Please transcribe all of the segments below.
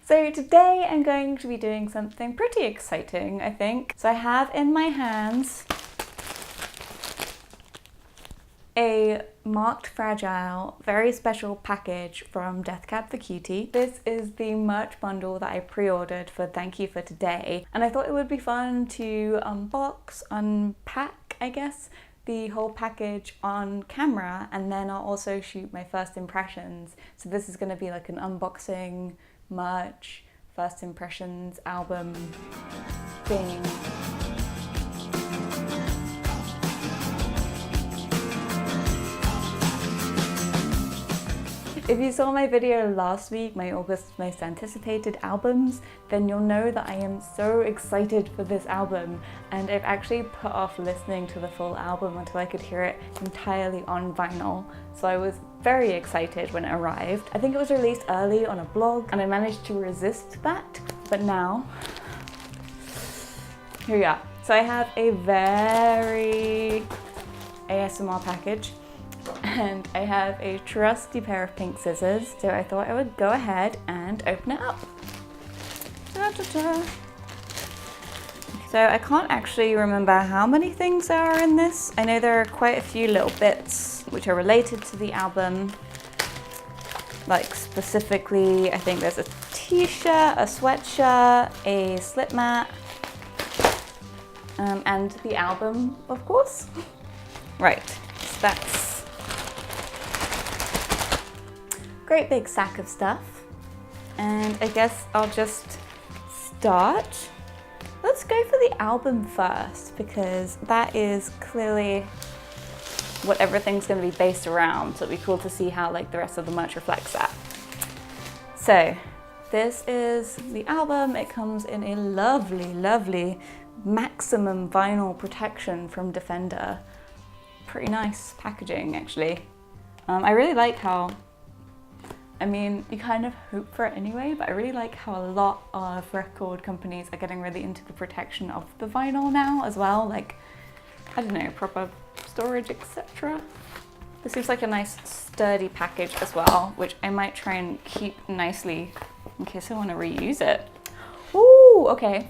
So today I'm going to be doing something pretty exciting, I think. So I have in my hands a marked fragile, very special package from Deathcab for Cutie. This is the merch bundle that I pre-ordered for Thank You for Today, and I thought it would be fun to unbox, unpack, I guess, the whole package on camera, and then I'll also shoot my first impressions. So this is going to be like an unboxing, merch, first impressions album thing. If you saw my video last week, my August most anticipated albums, then you'll know that I am so excited for this album, and I've actually put off listening to the full album until I could hear it entirely on vinyl. So I was very excited when it arrived. I think it was released early on a blog and I managed to resist that, but now, here we are. So I have a very ASMR package. And I have a trusty pair of pink scissors, so I thought I would go ahead and open it up. Da-da-da. So I can't actually remember how many things there are in this. I know there are quite a few little bits which are related to the album. Like specifically, I think there's a t-shirt, a sweatshirt, a slip mat, and the album, of course. Right, so that's great big sack of stuff, and I guess I'll just start. Let's go for the album first, because that is clearly what everything's going to be based around, so it'd be cool to see how like the rest of the merch reflects that. So this is the album. It comes in a lovely maximum vinyl protection from Defender. Pretty nice packaging, actually. I really like how, I mean, you kind of hope for it anyway, but I really like how a lot of record companies are getting really into the protection of the vinyl now as well, like, I don't know, proper storage, etc. This seems like a nice sturdy package as well, which I might try and keep nicely in case I want to reuse it. Ooh, okay.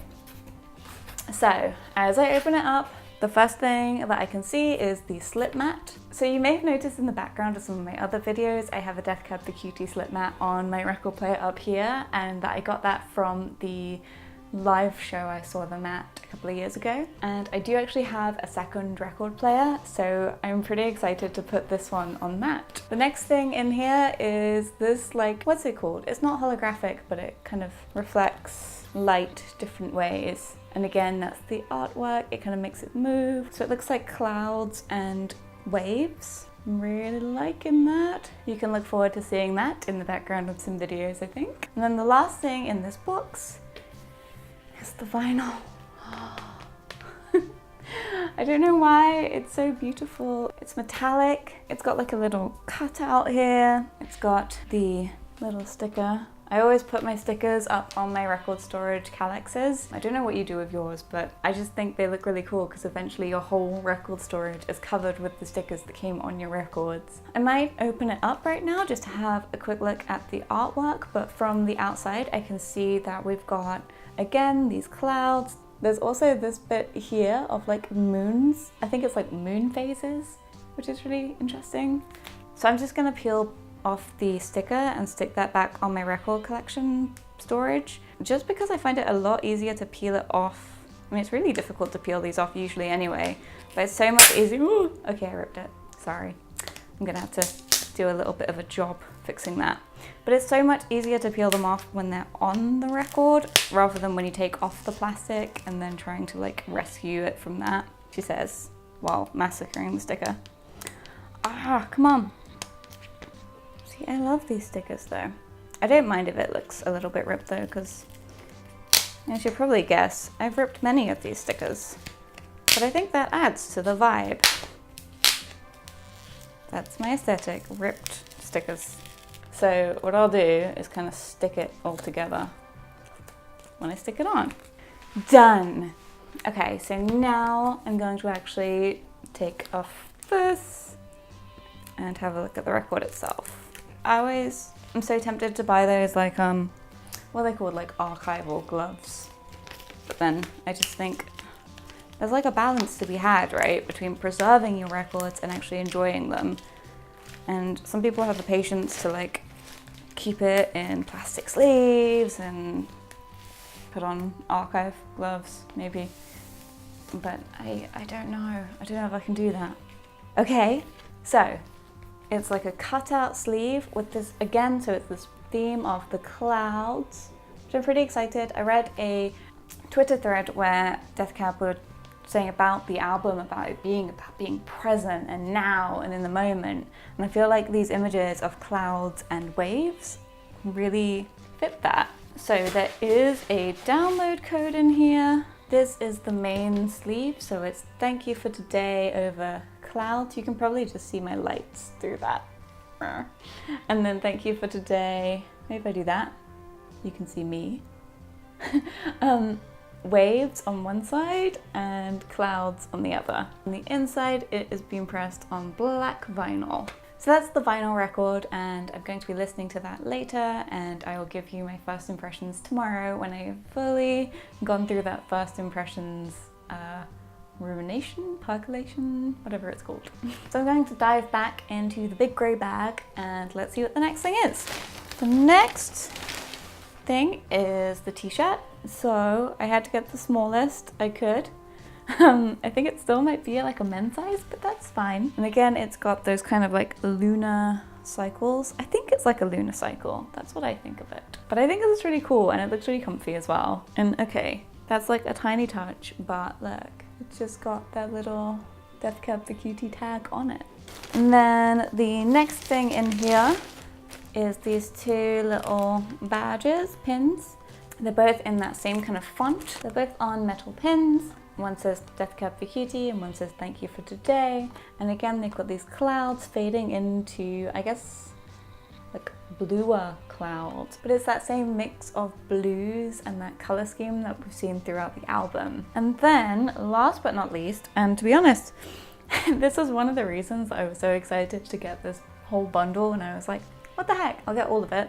So, as I open it up, the first thing that I can see is the slip mat. So you may have noticed in the background of some of my other videos, I have a Deathcab for Cutie slip mat on my record player up here, and I got that from the live show I saw them at a couple of years ago. And I do actually have a second record player, so I'm pretty excited to put this one on that. The next thing in here is this, like, what's it called? It's not holographic, but it kind of reflects light different ways. And again, that's the artwork. It kind of makes it move. So it looks like clouds and waves. I'm really liking that. You can look forward to seeing that in the background of some videos, I think. And then the last thing in this box is the vinyl. I don't know why, it's so beautiful. It's metallic. It's got like a little cutout here. It's got the little sticker. I always put my stickers up on my record storage Calexes. I don't know what you do with yours, but I just think they look really cool because eventually your whole record storage is covered with the stickers that came on your records. I might open it up right now just to have a quick look at the artwork, but from the outside I can see that we've got, again, these clouds. There's also this bit here of like moons. I think it's like moon phases, which is really interesting. So I'm just gonna peel off the sticker and stick that back on my record collection storage, just because I find it a lot easier to peel it off. I mean, it's really difficult to peel these off usually anyway, but it's so much easier. Ooh, okay, I ripped it. Sorry. I'm gonna have to do a little bit of a job fixing that. But it's so much easier to peel them off when they're on the record rather than when you take off the plastic and then trying to like rescue it from that, she says, while massacring the sticker. Ah, come on. See, I love these stickers though. I don't mind if it looks a little bit ripped though, because as you probably guess, I've ripped many of these stickers. But I think that adds to the vibe. That's my aesthetic, ripped stickers. So what I'll do is kind of stick it all together when I stick it on. Done! Okay, so now I'm going to actually take off this and have a look at the record itself. I'm so tempted to buy those like what are they called, like archival gloves. But then I just think there's like a balance to be had, right, between preserving your records and actually enjoying them. And some people have the patience to like keep it in plastic sleeves and put on archive gloves, maybe. But I don't know. I don't know if I can do that. Okay, so it's like a cutout sleeve with this, again, so it's this theme of the clouds, which I'm pretty excited. I read a Twitter thread where Death Cab were saying about the album, about it being about being present and now and in the moment. And I feel like these images of clouds and waves really fit that. So there is a download code in here. This is the main sleeve, so it's thank you for today over clouds. You can probably just see my lights through that. And then thank you for today. Maybe if I do that, you can see me. Waves on one side and clouds on the other. On the inside, it is being pressed on black vinyl. So that's the vinyl record, and I'm going to be listening to that later, and I will give you my first impressions tomorrow when I've fully gone through that first impressions rumination, percolation, whatever it's called. So I'm going to dive back into the big grey bag and let's see what the next thing is. The next thing is the t-shirt. So I had to get the smallest I could. I think it still might be like a men's size, but that's fine. And again, it's got those kind of like lunar cycles. I think it's like a lunar cycle. That's what I think of it. But I think it looks really cool and it looks really comfy as well. And okay, that's like a tiny touch, but look, it's just got that little Death Cab for Cutie tag on it. And then the next thing in here is these two little badges, pins. They're both in that same kind of font. They're both on metal pins. One says Death Cab for Cutie and one says thank you for today. And again, they've got these clouds fading into, I guess, like bluer clouds. But it's that same mix of blues and that color scheme that we've seen throughout the album. And then last but not least, and to be honest, this is one of the reasons I was so excited to get this whole bundle, and I was like, what the heck, I'll get all of it,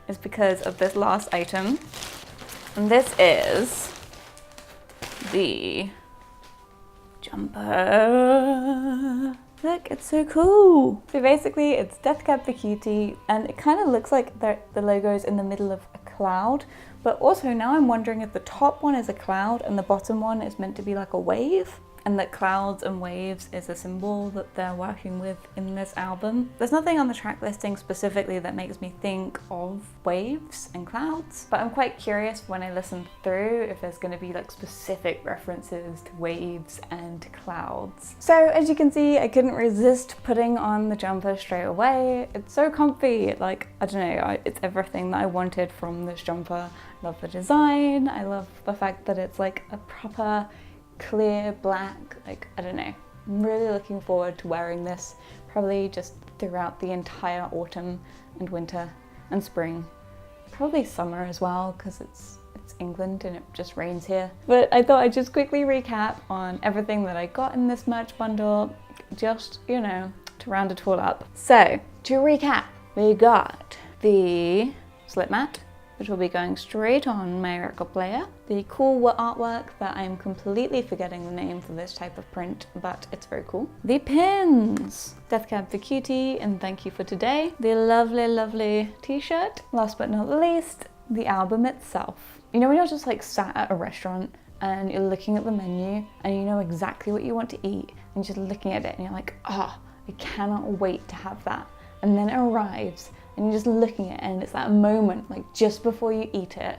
is because of this last item. And this is the jumper. Look, it's so cool. So basically it's Death Cab for Cutie, and it kind of looks like the logo's in the middle of a cloud, but also now I'm wondering if the top one is a cloud and the bottom one is meant to be like a wave, and that clouds and waves is a symbol that they're working with in this album. There's nothing on the track listing specifically that makes me think of waves and clouds, but I'm quite curious when I listen through if there's going to be like specific references to waves and clouds. So as you can see, I couldn't resist putting on the jumper straight away. It's so comfy, like, I don't know, it's everything that I wanted from this jumper. I love the design, I love the fact that it's like a proper clear black, like, I don't know. I'm really looking forward to wearing this probably just throughout the entire autumn and winter and spring. Probably summer as well, because it's England and it just rains here. But I thought I'd just quickly recap on everything that I got in this merch bundle, just, you know, to round it all up. So, to recap, we got the slip mat, which will be going straight on my record player. The cool artwork that I'm completely forgetting the name for this type of print, but it's very cool. The pins, Death Cab for Cutie and thank you for today. The lovely, lovely t-shirt. Last but not least, the album itself. You know when you're just like sat at a restaurant and you're looking at the menu and you know exactly what you want to eat and you're just looking at it and you're like, oh, I cannot wait to have that. And then it arrives and you're just looking at it and it's that moment, like just before you eat it.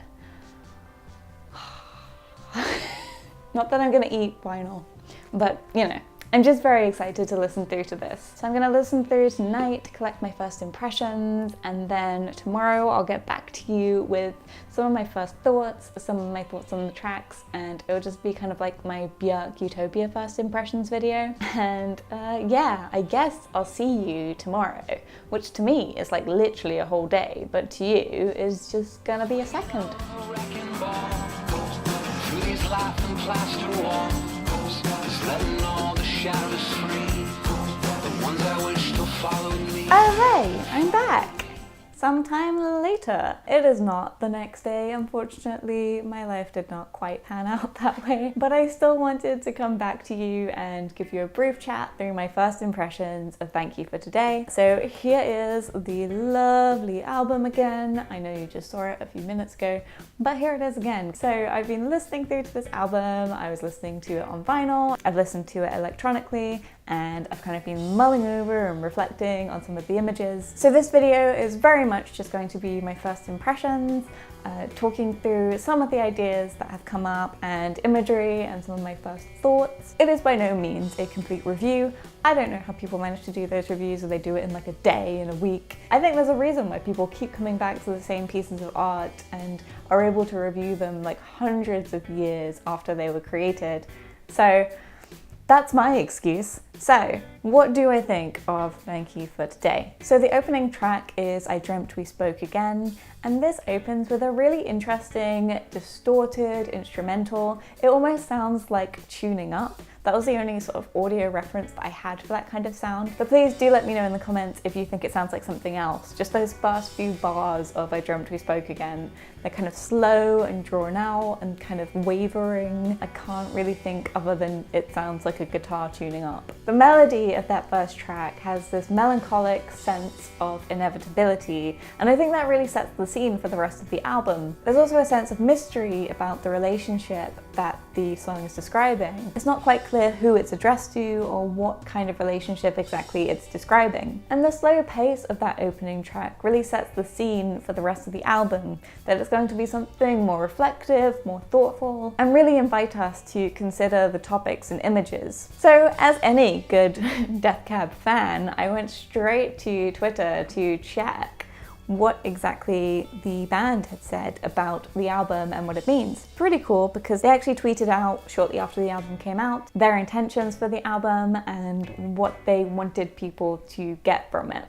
Not that I'm gonna eat vinyl, but you know, I'm just very excited to listen through to this. So I'm gonna listen through tonight, collect my first impressions, and then tomorrow I'll get back to you with some of my first thoughts, some of my thoughts on the tracks, and it'll just be kind of like my Björk Utopia first impressions video. And yeah, I guess I'll see you tomorrow, which to me is like literally a whole day, but to you is just gonna be a second. Oh hey, I'm back. sometime later. It is not the next day, unfortunately. My life did not quite pan out that way, but I still wanted to come back to you and give you a brief chat through my first impressions of Thank You for Today. So here is the lovely album again. I know you just saw it a few minutes ago, but here it is again. So I've been listening through to this album. I was listening to it on vinyl, I've listened to it electronically, and I've kind of been mulling over and reflecting on some of the images. So this video is very much just going to be my first impressions, talking through some of the ideas that have come up and imagery and some of my first thoughts. It is by no means a complete review. I don't know how people manage to do those reviews, or they do it in like a day, in a week. I think there's a reason why people keep coming back to the same pieces of art and are able to review them like hundreds of years after they were created. So that's my excuse. So, what do I think of Thank You for Today? So the opening track is I Dreamt We Spoke Again, and this opens with a really interesting, distorted instrumental. It almost sounds like tuning up. That was the only sort of audio reference that I had for that kind of sound. But please do let me know in the comments if you think it sounds like something else. Just those first few bars of I Dreamt We Spoke Again, they're kind of slow and drawn out and kind of wavering. I can't really think other than it sounds like a guitar tuning up. The melody of that first track has this melancholic sense of inevitability, and I think that really sets the scene for the rest of the album. There's also a sense of mystery about the relationship that the song is describing. It's not quite clear who it's addressed to or what kind of relationship exactly it's describing. And the slow pace of that opening track really sets the scene for the rest of the album, that it's going to be something more reflective, more thoughtful, and really invite us to consider the topics and images. So as any good Death Cab fan, I went straight to Twitter to check what exactly the band had said about the album and what it means. Pretty cool, because they actually tweeted out shortly after the album came out their intentions for the album and what they wanted people to get from it.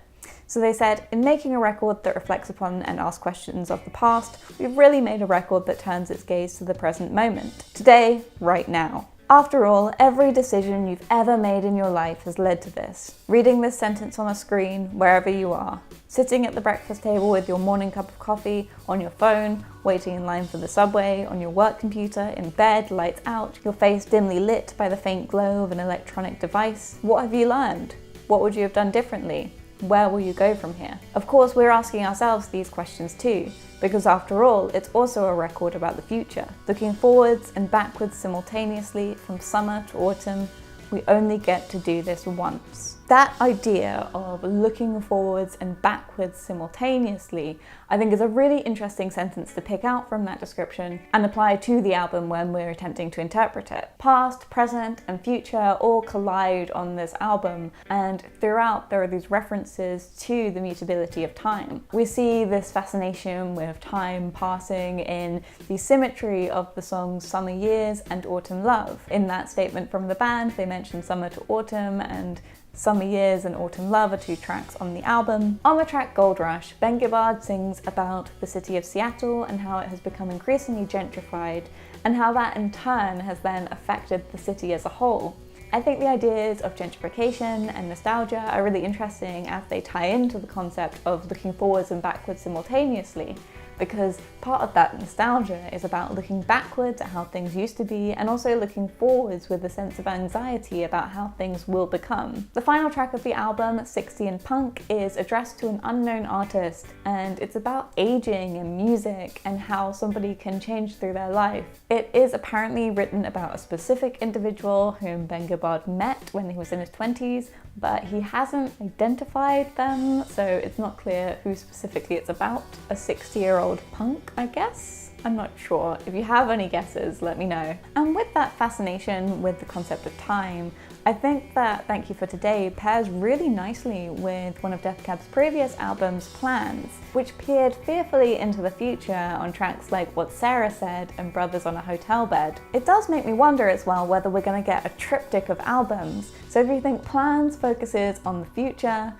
So they said, in making a record that reflects upon and asks questions of the past, we've really made a record that turns its gaze to the present moment. Today, right now. After all, every decision you've ever made in your life has led to this. Reading this sentence on a screen, wherever you are. Sitting at the breakfast table with your morning cup of coffee, on your phone, waiting in line for the subway, on your work computer, in bed, lights out, your face dimly lit by the faint glow of an electronic device. What have you learned? What would you have done differently? Where will you go from here? Of course, we're asking ourselves these questions too, because after all, it's also a record about the future. Looking forwards and backwards simultaneously from summer to autumn, we only get to do this once. That idea of looking forwards and backwards simultaneously, I think is a really interesting sentence to pick out from that description and apply to the album when we're attempting to interpret it. Past, present, and future all collide on this album, and throughout there are these references to the mutability of time. We see this fascination with time passing in the symmetry of the songs Summer Years and Autumn Love. In that statement from the band, they mention summer to autumn, and Summer Years and Autumn Love are two tracks on the album. On the track Gold Rush, Ben Gibbard sings about the city of Seattle and how it has become increasingly gentrified, and how that in turn has then affected the city as a whole. I think the ideas of gentrification and nostalgia are really interesting as they tie into the concept of looking forwards and backwards simultaneously, because part of that nostalgia is about looking backwards at how things used to be and also looking forwards with a sense of anxiety about how things will become. The final track of the album, 60 and Punk, is addressed to an unknown artist, and it's about aging and music and how somebody can change through their life. It is apparently written about a specific individual whom Ben Gibbard met when he was in his 20s, but he hasn't identified them, so it's not clear who specifically it's about. A 60-year-old punk, I guess? I'm not sure. If you have any guesses, let me know. And with that fascination with the concept of time, I think that Thank You for Today pairs really nicely with one of Death Cab's previous albums, Plans, which peered fearfully into the future on tracks like What Sarah Said and Brothers on a Hotel Bed. It does make me wonder as well whether we're going to get a triptych of albums. So if you think Plans focuses on the future,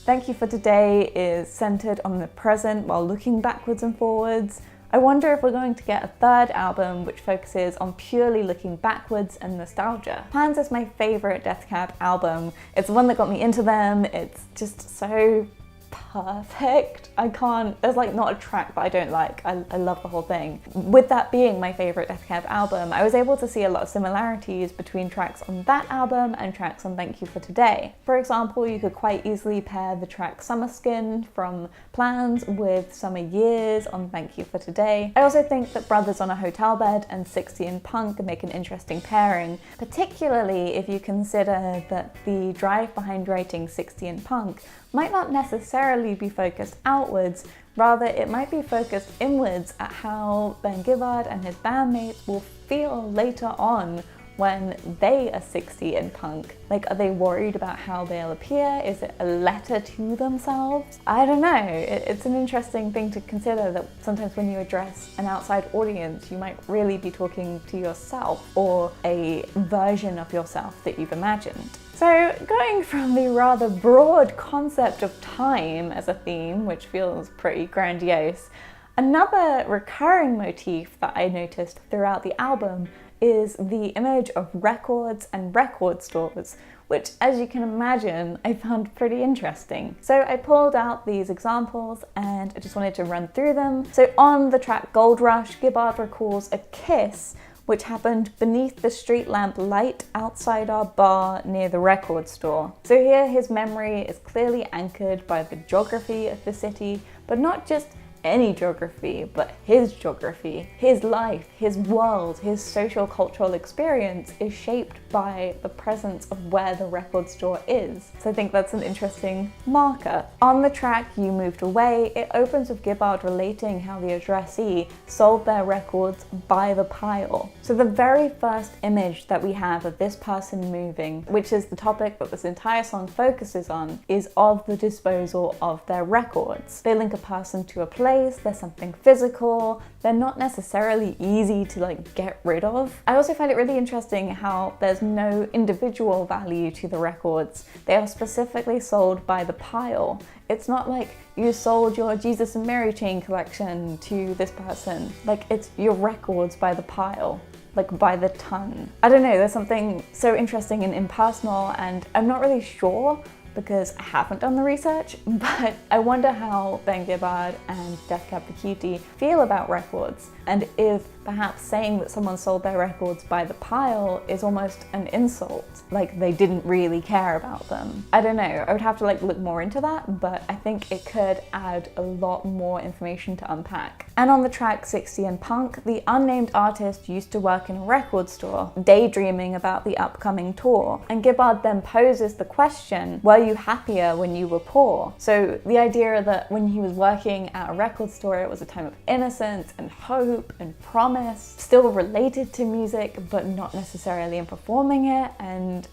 Thank You for Today is centered on the present while looking backwards and forwards, I wonder if we're going to get a third album which focuses on purely looking backwards and nostalgia. Plans is my favourite Death Cab album. It's the one that got me into them. It's just so perfect. There's like not a track that I don't like. I love the whole thing. With that being my favorite Death Cab album, I was able to see a lot of similarities between tracks on that album and tracks on Thank You for Today. For example, you could quite easily pair the track Summer Skin from Plans with Summer Years on Thank You for Today. I also think that Brothers on a Hotel Bed and 60 in Punk make an interesting pairing, particularly if you consider that the drive behind writing 60 in Punk might not necessarily be focused outwards, rather it might be focused inwards at how Ben Gibbard and his bandmates will feel later on when they are 60 in Punk. Like, are they worried about how they'll appear? Is it a letter to themselves? I don't know. It's an interesting thing to consider, that sometimes when you address an outside audience, you might really be talking to yourself or a version of yourself that you've imagined. So going from the rather broad concept of time as a theme, which feels pretty grandiose, another recurring motif that I noticed throughout the album is the image of records and record stores, which, as you can imagine, I found pretty interesting. So I pulled out these examples and I just wanted to run through them. So on the track Gold Rush, Gibbard recalls a kiss which happened beneath the street lamp light outside our bar near the record store. So here his memory is clearly anchored by the geography of the city, but not just any geography, but his geography. His life, his world, his social cultural experience is shaped by the presence of where the record store is. So I think that's an interesting marker. On the track You Moved Away, it opens with Gibbard relating how the addressee sold their records by the pile. So the very first image that we have of this person moving, which is the topic that this entire song focuses on, is of the disposal of their records. They link a person to a place, there's something physical, they're not necessarily easy to like get rid of. I also find it really interesting how there's no individual value to the records. They are specifically sold by the pile. It's not like you sold your Jesus and Mary chain collection to this person. Like, it's your records by the pile, like by the ton. I don't know, there's something so interesting and impersonal, and I'm not really sure because I haven't done the research, but I wonder how Ben Gibbard and Death Cab for Cutie feel about records, and if perhaps saying that someone sold their records by the pile is almost an insult, like they didn't really care about them. I don't know, I would have to like look more into that, but I think it could add a lot more information to unpack. And on the track 60 in Punk, the unnamed artist used to work in a record store, daydreaming about the upcoming tour, and Gibbard then poses the question, were you happier when you were poor? So the idea that when he was working at a record store, it was a time of innocence and hope and promise, still related to music, but not necessarily in performing it. And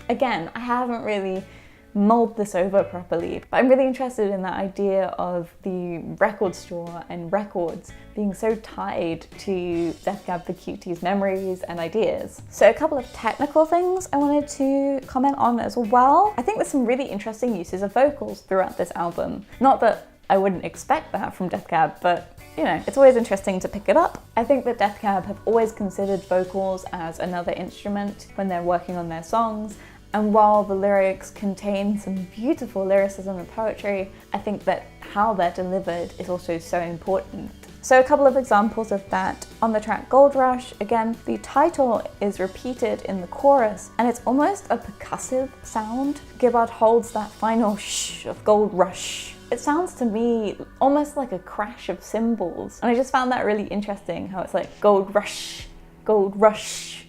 again, I haven't really mulled this over properly, but I'm really interested in that idea of the record store and records being so tied to Death Cab for Cutie's memories and ideas. So a couple of technical things I wanted to comment on as well. I think there's some really interesting uses of vocals throughout this album. Not that I wouldn't expect that from Death Cab, but you know, it's always interesting to pick it up. I think that Death Cab have always considered vocals as another instrument when they're working on their songs. And while the lyrics contain some beautiful lyricism and poetry, I think that how they're delivered is also so important. So a couple of examples of that. On the track Gold Rush, again, the title is repeated in the chorus, and it's almost a percussive sound. Gibbard holds that final shh of Gold Rush. It sounds to me almost like a crash of cymbals, and I just found that really interesting, how it's like Gold Rush, Gold Rush.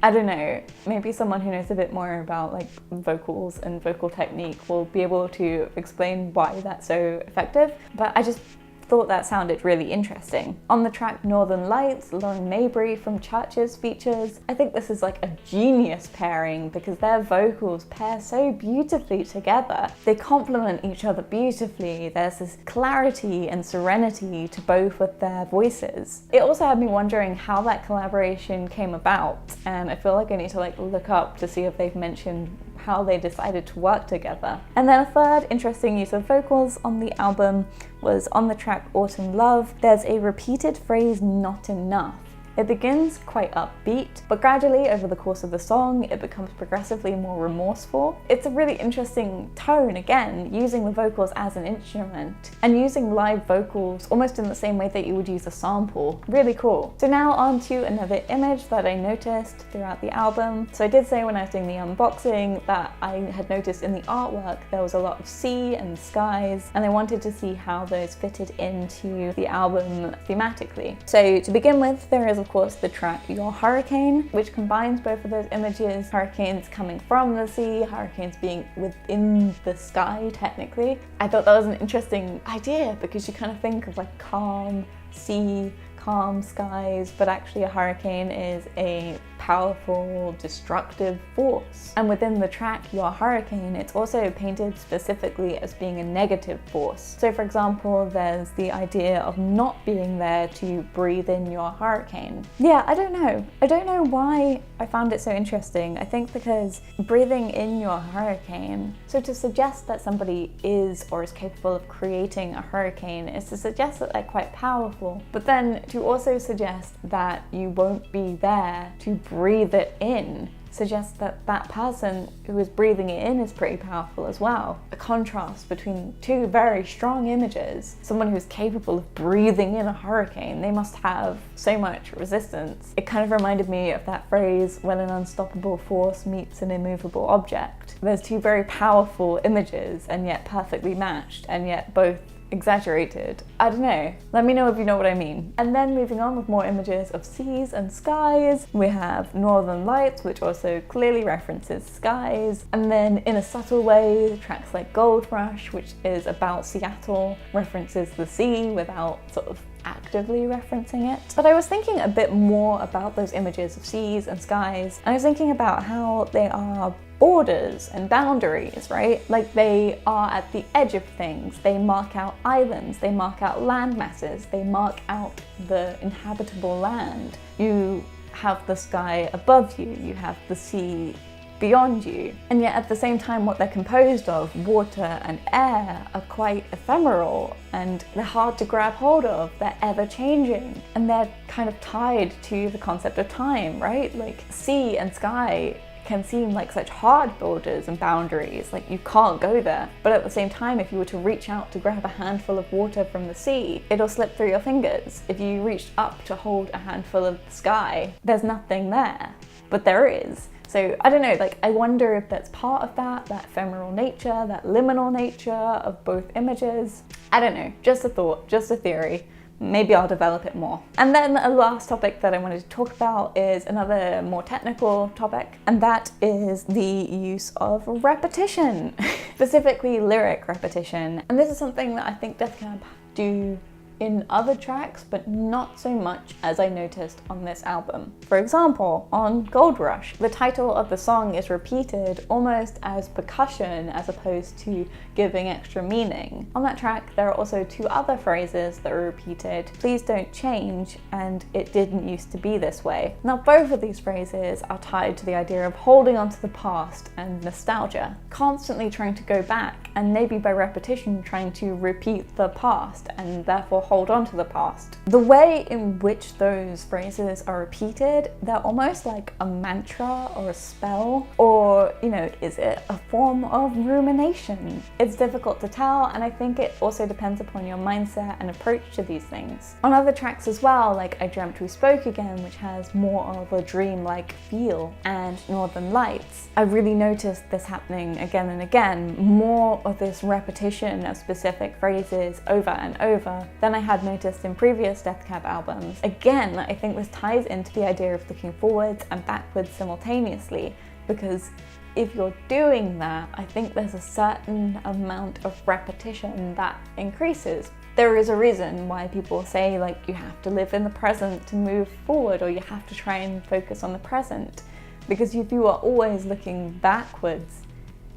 I don't know, maybe someone who knows a bit more about like vocals and vocal technique will be able to explain why that's so effective, but I just thought that sounded really interesting. On the track Northern Lights, Lauren Mabry from Churches features. I think this is like a genius pairing because their vocals pair so beautifully together. They complement each other beautifully. There's this clarity and serenity to both of their voices. It also had me wondering how that collaboration came about, and I feel like I need to like look up to see if they've mentioned how they decided to work together. And then a third interesting use of vocals on the album was on the track Autumn Love. There's a repeated phrase, not enough. It begins quite upbeat, but gradually over the course of the song, it becomes progressively more remorseful. It's a really interesting tone, again, using the vocals as an instrument and using live vocals almost in the same way that you would use a sample. Really cool. So now on to another image that I noticed throughout the album. So I did say when I was doing the unboxing that I had noticed in the artwork there was a lot of sea and skies, and I wanted to see how those fitted into the album thematically. So to begin with, there is of course the track Your Hurricane, which combines both of those images, hurricanes coming from the sea, hurricanes being within the sky technically. I thought that was an interesting idea because you kind of think of like calm sea, calm skies, but actually a hurricane is a powerful, destructive force. And within the track Your Hurricane, it's also painted specifically as being a negative force. So for example, there's the idea of not being there to breathe in your hurricane. Yeah, I don't know. I don't know why I found it so interesting. I think because breathing in your hurricane, so to suggest that somebody is or is capable of creating a hurricane is to suggest that they're quite powerful, but then to also suggest that you won't be there to breathe it in suggests that that person who is breathing it in is pretty powerful as well. A contrast between two very strong images. Someone who's capable of breathing in a hurricane, they must have so much resistance. It kind of reminded me of that phrase, when an unstoppable force meets an immovable object. There's two very powerful images and yet perfectly matched, and yet both exaggerated. I don't know. Let me know if you know what I mean. And then moving on with more images of seas and skies, we have Northern Lights, which also clearly references skies. And then in a subtle way, tracks like Gold Rush, which is about Seattle, references the sea without sort of actively referencing it. But I was thinking a bit more about those images of seas and skies, and I was thinking about how they are borders and boundaries, right? Like they are at the edge of things. They mark out islands, they mark out land masses, they mark out the inhabitable land. You have the sky above you, you have the sea beyond you. And yet at the same time, what they're composed of, water and air, are quite ephemeral and they're hard to grab hold of. They're ever changing and they're kind of tied to the concept of time, right? Like sea and sky can seem like such hard borders and boundaries, like you can't go there. But at the same time, if you were to reach out to grab a handful of water from the sea, it'll slip through your fingers. If you reached up to hold a handful of the sky, there's nothing there, but there is. So I don't know, like I wonder if that's part of that ephemeral nature, that liminal nature of both images. I don't know, just a thought, just a theory. Maybe I'll develop it more. And then a last topic that I wanted to talk about is another more technical topic, and that is the use of repetition, specifically lyric repetition. And this is something that I think Death Cab do in other tracks, but not so much as I noticed on this album. For example, on Gold Rush, the title of the song is repeated almost as percussion as opposed to giving extra meaning. On that track, there are also two other phrases that are repeated: please don't change, and it didn't used to be this way. Now, both of these phrases are tied to the idea of holding on to the past and nostalgia, constantly trying to go back, and maybe by repetition trying to repeat the past and therefore hold on to the past. The way in which those phrases are repeated, they're almost like a mantra or a spell, or, you know, is it a form of rumination? It's difficult to tell, and I think it also depends upon your mindset and approach to these things. On other tracks as well, like I Dreamt We Spoke Again, which has more of a dream-like feel, and Northern Lights, I really noticed this happening again and again, more of this repetition of specific phrases over and over than I had noticed in previous Death Cab albums. Again, I think this ties into the idea of looking forwards and backwards simultaneously, because if you're doing that, I think there's a certain amount of repetition that increases. There is a reason why people say, like, you have to live in the present to move forward, or you have to try and focus on the present, because if you are always looking backwards,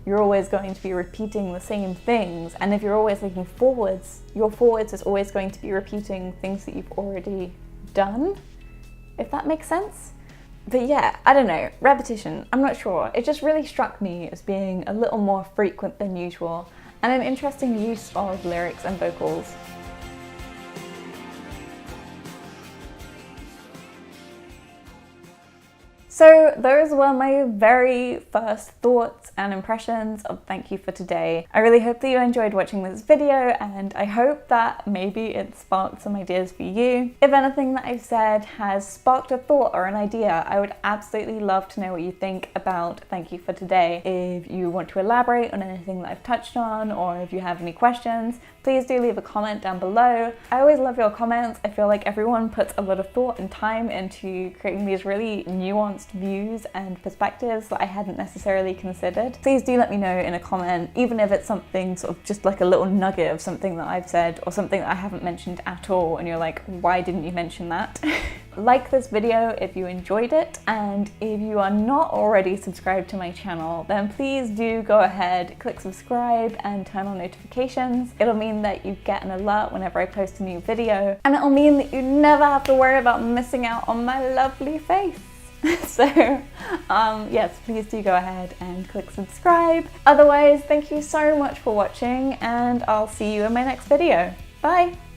you're always going to be repeating the same things. And if you're always looking forwards, your forwards is always going to be repeating things that you've already done, if that makes sense. But yeah, I don't know, repetition, I'm not sure. It just really struck me as being a little more frequent than usual, and an interesting use of lyrics and vocals. So those were my very first thoughts and impressions of Thank You for Today. I really hope that you enjoyed watching this video, and I hope that maybe it sparked some ideas for you. If anything that I've said has sparked a thought or an idea, I would absolutely love to know what you think about Thank You for Today. If you want to elaborate on anything that I've touched on, or if you have any questions, please do leave a comment down below. I always love your comments. I feel like everyone puts a lot of thought and time into creating these really nuanced views and perspectives that I hadn't necessarily considered. Please do let me know in a comment, even if it's something sort of just like a little nugget of something that I've said or something that I haven't mentioned at all and you're like, why didn't you mention that? Like this video if you enjoyed it, and if you are not already subscribed to my channel, then please do go ahead, click subscribe and turn on notifications. It'll mean that you get an alert whenever I post a new video, and it'll mean that you never have to worry about missing out on my lovely face. So yes, please do go ahead and click subscribe. Otherwise, thank you so much for watching, and I'll see you in my next video. Bye!